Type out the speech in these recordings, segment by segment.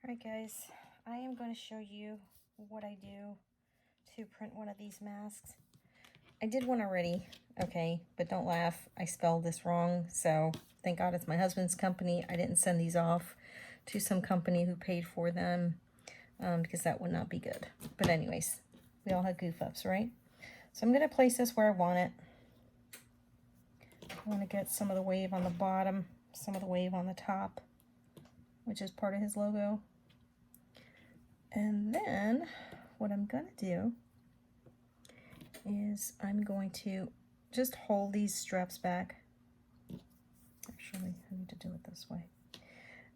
Alright guys, I am going to show you what I do to print one of these masks. I did one already, okay, but don't laugh, I spelled this wrong, so thank God it's my husband's company. I didn't send these off to some company who paid for them, because that would not be good. But anyways, we all have goof ups, right? So I'm going to place this where I want it. I want to get some of the wave on the bottom, some of the wave on the top, which is part of his logo. And then what I'm going to do is I'm going to just hold these straps back. Actually, I need to do it this way.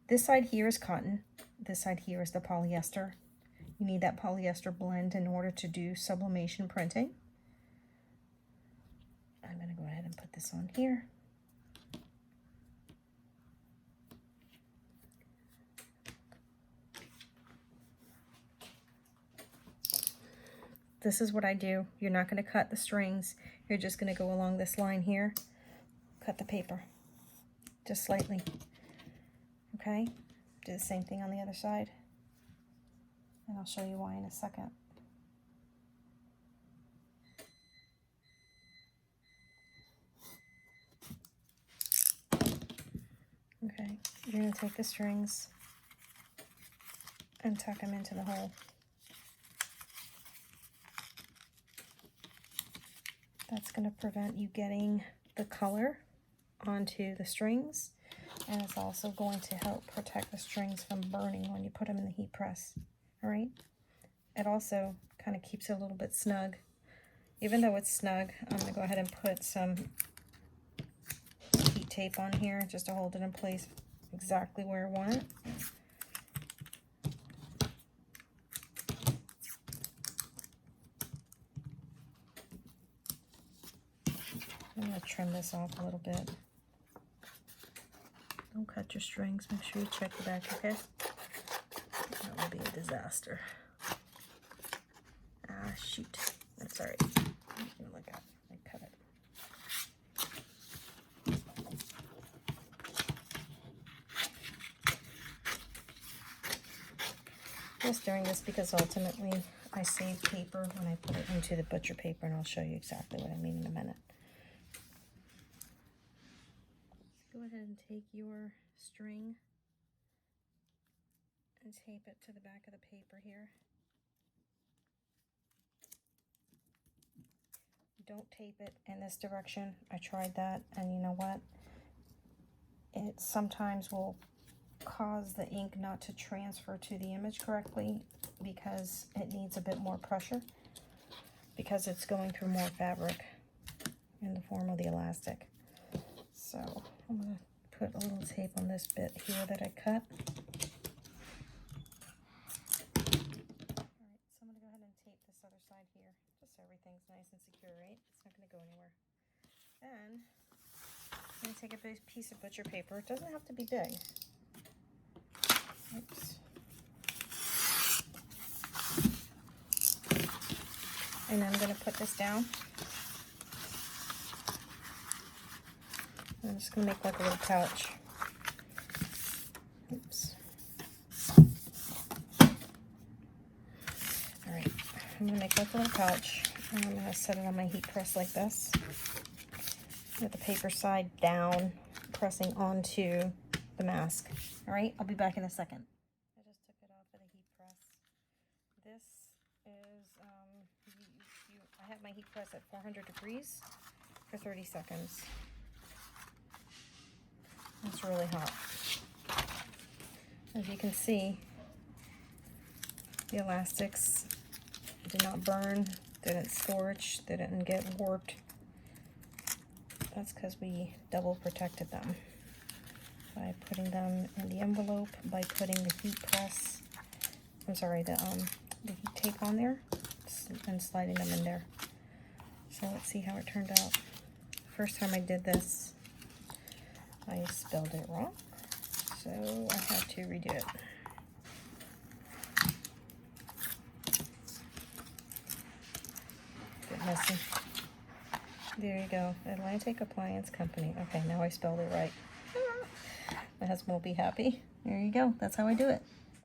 This side here is cotton. This side here is the polyester. You need that polyester blend in order to do sublimation printing. I'm going to go ahead and put this on here. This is what I do. You're not going to cut the strings. You're just going to go along this line here. Cut the paper. Just slightly. Okay? Do the same thing on the other side. And I'll show you why in a second. Okay, you're going to take the strings and tuck them into the hole. That's going to prevent you getting the color onto the strings, and it's also going to help protect the strings from burning when you put them in the heat press. All right? It also kind of keeps it a little bit snug. Even though it's snug, I'm going to go ahead and put some heat tape on here just to hold it in place exactly where I want it. I'm going to trim this off a little bit. Don't cut your strings. Make sure you check the back, okay? That would be a disaster. Ah, shoot. That's all right. I'm going to look at it. I cut it. Just doing this because ultimately I save paper when I put it into the butcher paper, and I'll show you exactly what I mean in a minute. Go ahead and take your string and tape it to the back of the paper here. Don't tape it in this direction. I tried that, and you know what? It sometimes will cause the ink not to transfer to the image correctly because it needs a bit more pressure, because it's going through more fabric in the form of the elastic. So I'm going to put a little tape on this bit here that I cut. Alright, so I'm going to go ahead and tape this other side here, just so everything's nice and secure, right? It's not going to go anywhere. Then I'm going to take a big piece of butcher paper. It doesn't have to be big. Oops. And I'm going to put this down. I'm just going to make like a little pouch. Oops. Alright, I'm going to make like a little pouch, and I'm going to set it on my heat press like this, with the paper side down, pressing onto the mask. Alright, I'll be back in a second. I just took it off of the heat press. This is, I have my heat press at 400 degrees for 30 seconds. It's really hot. As you can see, the elastics did not burn, didn't scorch, they didn't get warped. That's because we double protected them by putting them in the envelope, by putting the heat press, I'm sorry, the heat tape on there and sliding them in there. So let's see how it turned out. First time I did this, I spelled it wrong, so I had to redo it. Bit messy. There you go, Atlantic Appliance Company. Okay, now I spelled it right. My husband will be happy. There you go, that's how I do it.